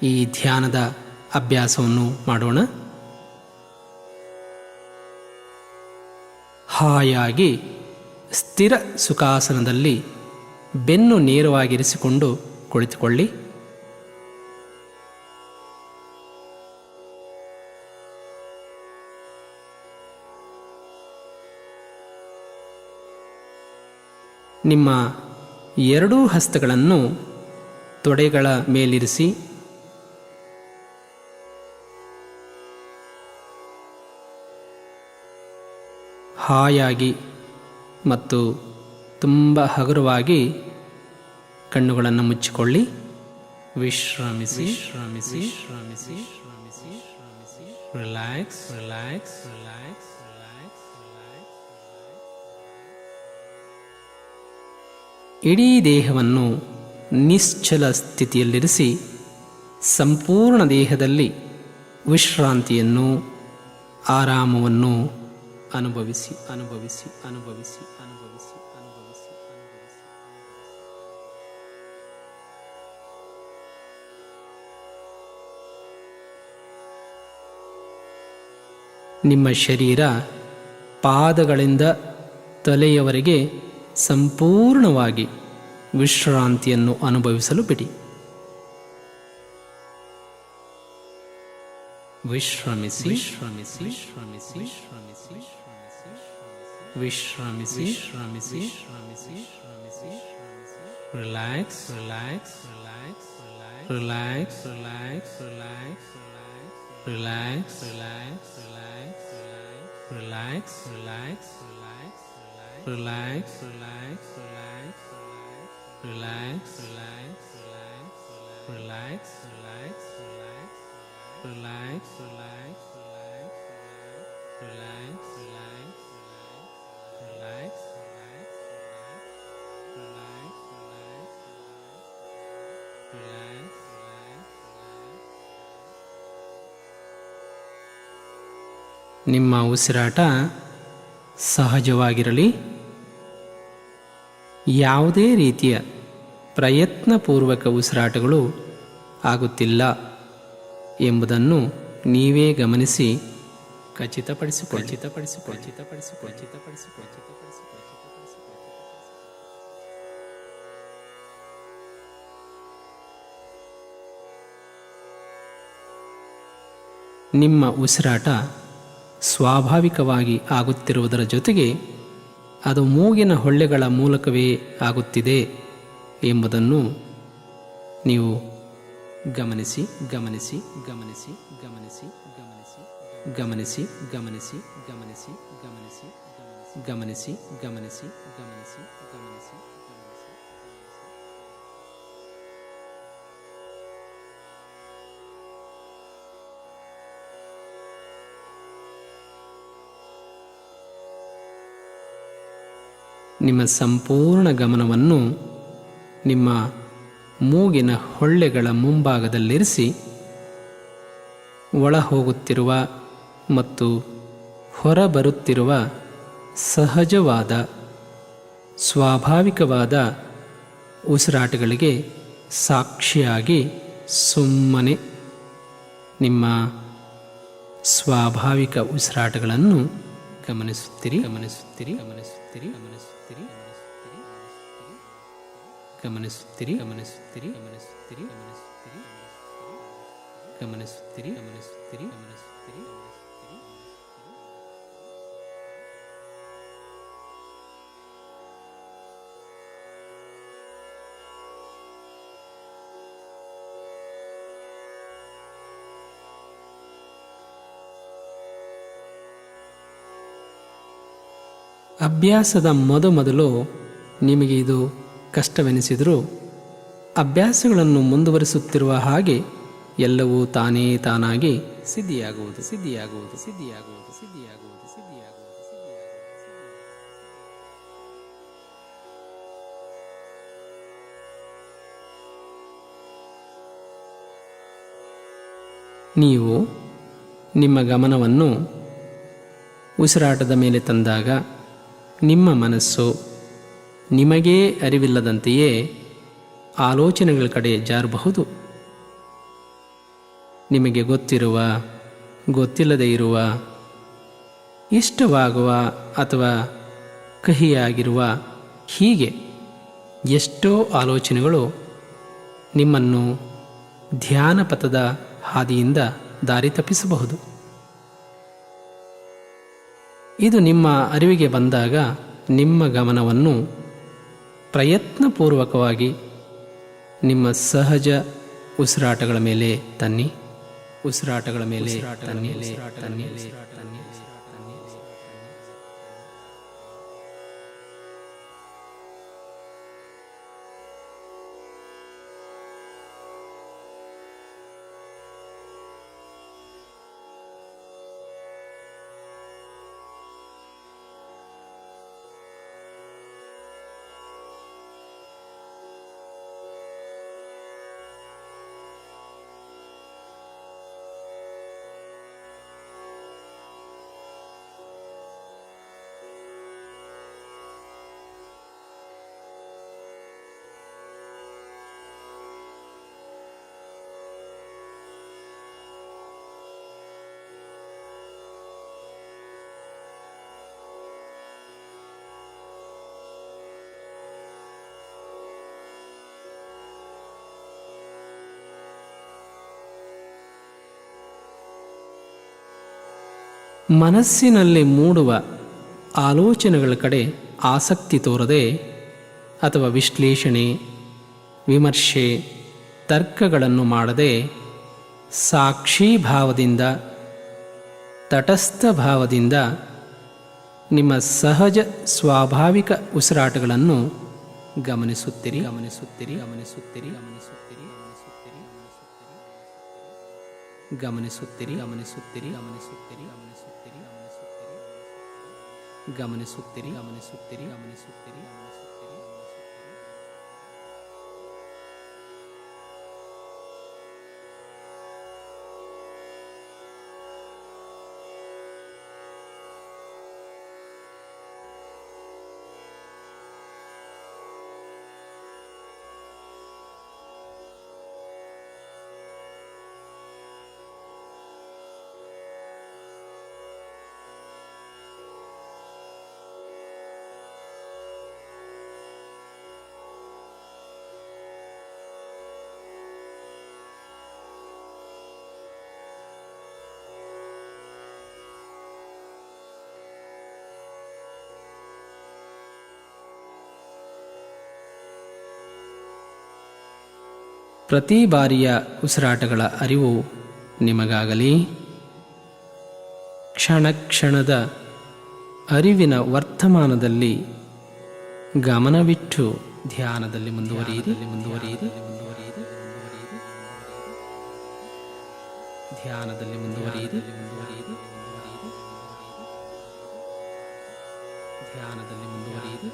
ಈ ಧ್ಯಾನದ ಅಭ್ಯಾಸವನ್ನು ಮಾಡೋಣ. ಹಾಯಾಗಿ ಸ್ಥಿರ ಸುಖಾಸನದಲ್ಲಿ ಬೆನ್ನು ನೇರವಾಗಿರಿಸಿಕೊಂಡು ಕುಳಿತುಕೊಳ್ಳಿ. ನಿಮ್ಮ ಎರಡೂ ಹಸ್ತಗಳನ್ನು ತೊಡೆಗಳ ಮೇಲಿರಿಸಿ ಹಾಯಾಗಿ ಮತ್ತು ತುಂಬ ಹಗುರವಾಗಿ ಕಣ್ಣುಗಳನ್ನು ಮುಚ್ಚಿಕೊಳ್ಳಿ. ವಿಶ್ರಮಿಸಿ ಶ್ರಮಿಸಿ ಶ್ರಮಿಸಿ ಶ್ರಮಿಸಿ ಶ್ರಮಿಸಿ relax relax relax relax relax. ಇಡೀ ದೇಹವನ್ನು ನಿಶ್ಚಲ ಸ್ಥಿತಿಯಲ್ಲಿರಿಸಿ ಸಂಪೂರ್ಣ ದೇಹದಲ್ಲಿ ವಿಶ್ರಾಂತಿಯನ್ನು, ಆರಾಮವನ್ನು ಅನುಭವಿಸಿ ಅನುಭವಿಸಿ ಅನುಭವಿಸಿ ಅನುಭವಿಸಿ ಅನುಭವಿಸಿ ಅನುಭವಿಸಿ. ನಿಮ್ಮ ಶರೀರ ಪಾದಗಳಿಂದ ತಲೆಯವರೆಗೆ ಸಂಪೂರ್ಣವಾಗಿ ವಿಶ್ರಾಂತಿಯನ್ನು ಅನುಭವಿಸಲು ಬಿಡಿ. ವಿಶ್ರಮಿಸಿ ಶ್ರಮಿಸಿ ಶ್ರಮಿಸಿ ಶ್ರಮಿಸಿ ವಿಶ್ರಮಿಸಿ ಶ್ರಮಿಸಿ ಶ್ರಮಿಸಿ ಶ್ರಮಿಸಿ relax relax relax relax relax relax relax relax relax relax relax relax relax relax relax relax relax relax relax relax relax relax relax relax relax relax ನಿಮ್ಮ ಉಸಿರಾಟ ಸಹಜವಾಗಿರಲಿ. ಯಾವುದೇ ರೀತಿಯ ಪ್ರಯತ್ನಪೂರ್ವಕ ಉಸಿರಾಟಗಳು ಆಗುತ್ತಿಲ್ಲ ಎಂಬುದನ್ನು ನೀವೇ ಗಮನಿಸಿ ಖಚಿತಪಡಿಸಿಕೊಳ್ಳಿ. ನಿಮ್ಮ ಉಸಿರಾಟ ಸ್ವಾಭಾವಿಕವಾಗಿ ಆಗುತ್ತಿರುವುದರ ಜೊತೆಗೆ ಅದು ಮೂಗಿನ ಹೊಳ್ಳೆಗಳ ಮೂಲಕವೇ ಆಗುತ್ತಿದೆ ಎಂಬುದನ್ನು ನೀವು ಗಮನಿಸಿ ಗಮನಿಸಿ ಗಮನಿಸಿ ಗಮನಿಸಿ ಗಮನಿಸಿ ಗಮನಿಸಿ ಗಮನಿಸಿ ಗಮನಿಸಿ ಗಮನಿಸಿ ಗಮನಿಸಿ ಗಮನಿಸಿ ಗಮನಿಸಿ ಗಮನಿಸಿ. ನಿಮ್ಮ ಸಂಪೂರ್ಣ ಗಮನವನ್ನು ನಿಮ್ಮ ಮೂಗಿನ ಹೊಳ್ಳೆಗಳ ಮುಂಭಾಗದಲ್ಲಿರಿಸಿ ಒಳ ಹೋಗುತ್ತಿರುವ ಮತ್ತು ಹೊರಬರುತ್ತಿರುವ ಸಹಜವಾದ ಸ್ವಾಭಾವಿಕವಾದ ಉಸಿರಾಟಗಳಿಗೆ ಸಾಕ್ಷಿಯಾಗಿ ಸುಮ್ಮನೆ ನಿಮ್ಮ ಸ್ವಾಭಾವಿಕ ಉಸಿರಾಟಗಳನ್ನು ಗಮನಿಸುತ್ತಿರಿ ಗಮನಿಸುತ್ತಿರಿ ಗಮನಿಸುತ್ತಿರಿ ಗಮನಿಸುತ್ತಿರಿ ಗಮನಿಸುತ್ತಿರಿ ಗಮನಿಸುತ್ತಿರಿ ಗಮನಿಸುತ್ತಿರಿ ಗಮನಿಸುತ್ತಿರಿ ಗಮನಿಸುತ್ತಿರಿ ಗಮನಿಸುತ್ತಿರಿ ಗಮನಿಸುತ್ತಿರಿ. ಅಭ್ಯಾಸದ ಮೊದಲು ನಿಮಗೆ ಇದು ಕಷ್ಟವೆನಿಸಿದರೂ ಅಭ್ಯಾಸಗಳನ್ನು ಮುಂದುವರಿಸುತ್ತಿರುವ ಹಾಗೆ ಎಲ್ಲವೂ ತಾನೇ ತಾನಾಗಿ ಸಿದ್ಧಿಯಾಗುವುದು ಸಿದ್ಧಿಯಾಗುವುದು ಸಿದ್ಧಿಯಾಗುವುದು ಸಿದ್ಧಿಯಾಗುವುದು ಸಿದ್ಧಿಯಾಗುವುದು ಸಿದ್ಧಿಯಾಗುವುದು. ನೀವು ನಿಮ್ಮ ಗಮನವನ್ನು ಉಸಿರಾಟದ ಮೇಲೆ ತಂದಾಗ ನಿಮ್ಮ ಮನಸ್ಸು ನಿಮಗೇ ಅರಿವಿಲ್ಲದಂತೆಯೇ ಆಲೋಚನೆಗಳ ಕಡೆ ಜಾರಬಹುದು. ನಿಮಗೆ ಗೊತ್ತಿರುವ, ಗೊತ್ತಿಲ್ಲದೇ ಇರುವ, ಇಷ್ಟವಾಗುವ ಅಥವಾ ಕಹಿಯಾಗಿರುವ, ಹೀಗೆ ಎಷ್ಟೋ ಆಲೋಚನೆಗಳು ನಿಮ್ಮನ್ನು ಧ್ಯಾನಪಥದ ಹಾದಿಯಿಂದ ದಾರಿ ತಪ್ಪಿಸಬಹುದು. ಇದು ನಿಮ್ಮ ಅರಿವಿಗೆ ಬಂದಾಗ ನಿಮ್ಮ ಗಮನವನ್ನು ಪ್ರಯತ್ನಪೂರ್ವಕವಾಗಿ ನಿಮ್ಮ ಸಹಜ ಉಸಿರಾಟಗಳ ಮೇಲೆ ತನ್ನಿ. ಉಸಿರಾಟಗಳ ಮೇಲೆ ತನ್ನಿ. ಮನಸ್ಸಿನಲ್ಲಿ ಮೂಡುವ ಆಲೋಚನೆಗಳ ಕಡೆ ಆಸಕ್ತಿ ತೋರದೆ ಅಥವಾ ವಿಶ್ಲೇಷಣೆ, ವಿಮರ್ಶೆ, ತರ್ಕಗಳನ್ನು ಮಾಡದೆ ಸಾಕ್ಷಿ ಭಾವದಿಂದ, ತಟಸ್ಥ ಭಾವದಿಂದ ನಿಮ್ಮ ಸಹಜ ಸ್ವಾಭಾವಿಕ ಉಸಿರಾಟಗಳನ್ನು ಗಮನಿಸುತ್ತೀರಿ. ಗಮನಿಸುತ್ತೀರಿ ಗಮನಿಸುತ್ತೀರಿ ಗಮನಿಸುತ್ತೀರಿ ಗಮನಿಸುತ್ತೀರಿ ಗಮನಿಸುತ್ತೀರಿ ಗಮನಿಸುತ್ತೀರಿ ಗಮನಿಸುತ್ತೀರಿ ಗಮನಿಸುತ್ತೀರಿ ಗಮನಿಸುತ್ತೀರಿ. ಪ್ರತಿ ಬಾರಿಯ ಉಸಿರಾಟಗಳ ಅರಿವು ನಿಮಗಾಗಲಿ. ಕ್ಷಣ ಕ್ಷಣದ ಅರಿವಿನ ವರ್ತಮಾನದಲ್ಲಿ ಗಮನವಿಟ್ಟು ಧ್ಯಾನದಲ್ಲಿ ಮುಂದುವರಿಯಿರಿ. ಧ್ಯಾನದಲ್ಲಿ ಮುಂದುವರಿಯಿರಿ. ಧ್ಯಾನದಲ್ಲಿ ಮುಂದುವರಿಯಿರಿ.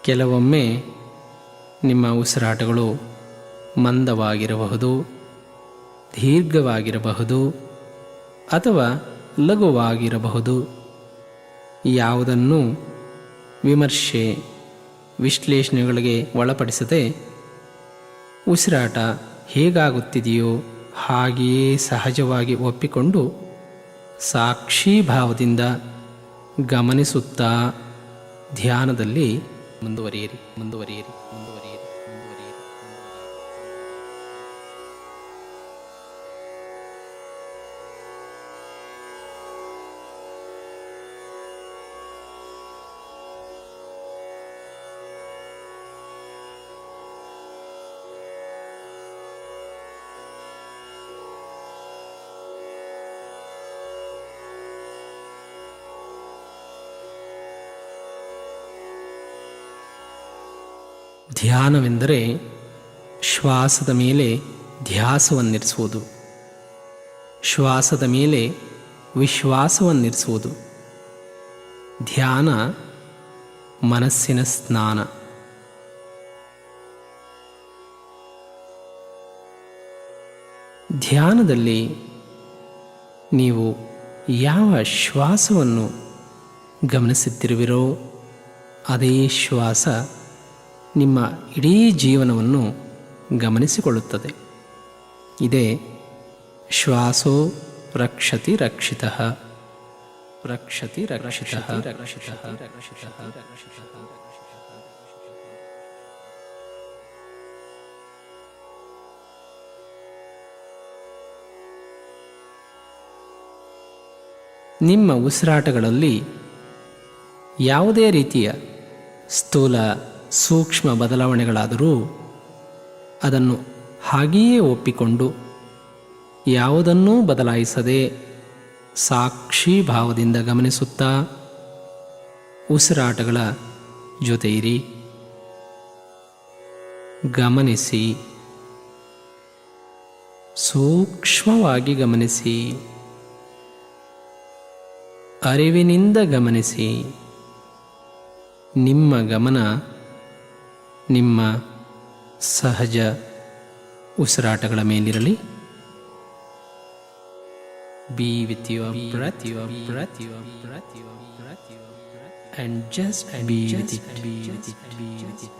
ಕೆಲವೊಮ್ಮೆ ನಿಮ್ಮ ಉಸಿರಾಟಗಳು ಮಂದವಾಗಿರಬಹುದು, ದೀರ್ಘವಾಗಿರಬಹುದು ಅಥವಾ ಲಘುವಾಗಿರಬಹುದು. ಯಾವುದನ್ನು ವಿಮರ್ಶೆ, ವಿಶ್ಲೇಷಣೆಗಳಿಗೆ ಒಳಪಡಿಸದೆ ಉಸಿರಾಟ ಹೇಗಾಗುತ್ತಿದೆಯೋ ಹಾಗೆಯೇ ಸಹಜವಾಗಿ ಒಪ್ಪಿಕೊಂಡು ಸಾಕ್ಷಿ ಭಾವದಿಂದ ಗಮನಿಸುತ್ತಾ ಧ್ಯಾನದಲ್ಲಿ ಮುಂದುವರಿಯಿರಿ. ಧ್ಯಾನವೆಂದರೆ ಶ್ವಾಸದ ಮೇಲೆ ಧ್ಯಾಸವನ್ನಿರಿಸುವುದು, ಶ್ವಾಸದ ಮೇಲೆ ವಿಶ್ವಾಸವನ್ನಿರಿಸುವುದು. ಧ್ಯಾನ ಮನಸ್ಸಿನ ಸ್ನಾನ. ಧ್ಯಾನದಲ್ಲಿ ನೀವು ಯಾವ ಶ್ವಾಸವನ್ನು ಗಮನಿಸುತ್ತಿರುವಿರೋ ಅದೇ ಶ್ವಾಸ ನಿಮ್ಮ ಇಡೀ ಜೀವನವನ್ನು ಗಮನಿಸಿಕೊಳ್ಳುತ್ತದೆ. ಇದೇ ಶ್ವಾಸೋ ರಕ್ಷತಿ ರಕ್ಷಿತಃ, ರಕ್ಷತಿ ರಕ್ಷಿತಃ, ರಕ್ಷಿತಃ ರಕ್ಷಿತಃ. ನಿಮ್ಮ ಉಸಿರಾಟಗಳಲ್ಲಿ ಯಾವುದೇ ರೀತಿಯ ಸ್ಥೂಲ ಸೂಕ್ಷ್ಮ ಬದಲಾವಣೆಗಳಾದರೂ ಅದನ್ನು ಹಾಗೆಯೇ ಒಪ್ಪಿಕೊಂಡು ಯಾವುದನ್ನೂ ಬದಲಾಯಿಸದೆ ಸಾಕ್ಷಿ ಭಾವದಿಂದ ಗಮನಿಸುತ್ತಾ ಉಸಿರಾಟಗಳ ಜೊತೆ ಇರಿ. ಗಮನಿಸಿ, ಸೂಕ್ಷ್ಮವಾಗಿ ಗಮನಿಸಿ, ಅರಿವಿನಿಂದ ಗಮನಿಸಿ. ನಿಮ್ಮ ಗಮನ ನಿಮ್ಮ ಸಹಜ ಉಸಿರಾಟಗಳ ಮೇಲಿರಲಿ. Be with your breath, your breath, your breath, your breath, your breath, and just be with it, be with it, be with it, be with it.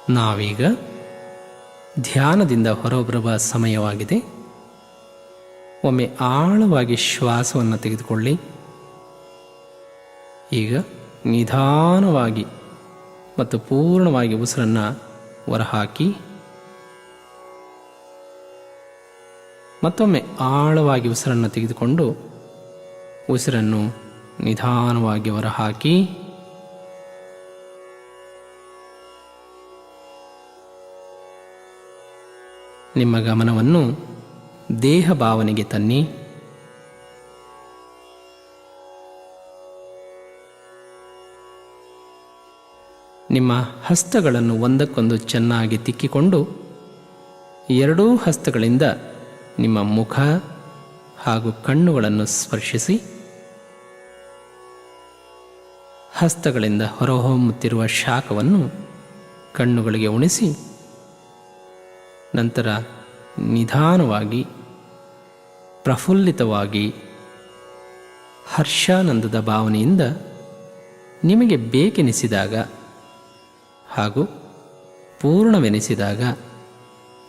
ನಾವೀಗ ಧ್ಯಾನದಿಂದ ಹೊರಬರುವ ಸಮಯವಾಗಿದೆ. ಒಮ್ಮೆ ಆಳವಾಗಿ ಶ್ವಾಸವನ್ನು ತೆಗೆದುಕೊಳ್ಳಿ. ಈಗ ನಿಧಾನವಾಗಿ ಮತ್ತು ಪೂರ್ಣವಾಗಿ ಉಸಿರನ್ನು ಹೊರಹಾಕಿ. ಮತ್ತೊಮ್ಮೆ ಆಳವಾಗಿ ಉಸಿರನ್ನು ತೆಗೆದುಕೊಂಡು ಉಸಿರನ್ನು ನಿಧಾನವಾಗಿ ಹೊರಹಾಕಿ. ನಿಮ್ಮ ಗಮನವನ್ನು ದೇಹ ಭಾವನೆಗೆ ತನ್ನಿ. ನಿಮ್ಮ ಹಸ್ತಗಳನ್ನು ಒಂದಕ್ಕೊಂದು ಚೆನ್ನಾಗಿ ತಿಕ್ಕಿಕೊಂಡು ಎರಡೂ ಹಸ್ತಗಳಿಂದ ನಿಮ್ಮ ಮುಖ ಹಾಗೂ ಕಣ್ಣುಗಳನ್ನು ಸ್ಪರ್ಶಿಸಿ. ಹಸ್ತಗಳಿಂದ ಹೊರಹೊಮ್ಮುತ್ತಿರುವ ಶಾಖವನ್ನು ಕಣ್ಣುಗಳಿಗೆ ಉಣಿಸಿ. ನಂತರ ನಿಧಾನವಾಗಿ ಪ್ರಫುಲ್ಲಿತವಾಗಿ ಹರ್ಷಾನಂದದ ಭಾವನೆಯಿಂದ ನಿಮಗೆ ಬೇಕೆನಿಸಿದಾಗ ಹಾಗೂ ಪೂರ್ಣವೆನಿಸಿದಾಗ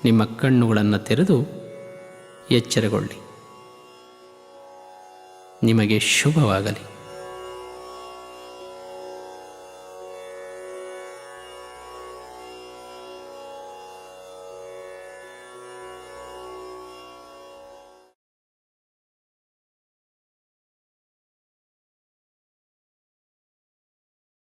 ನಿಮ್ಮ ಕಣ್ಣುಗಳನ್ನು ತೆರೆದು ಎಚ್ಚರಗೊಳ್ಳಿ. ನಿಮಗೆ ಶುಭವಾಗಲಿ.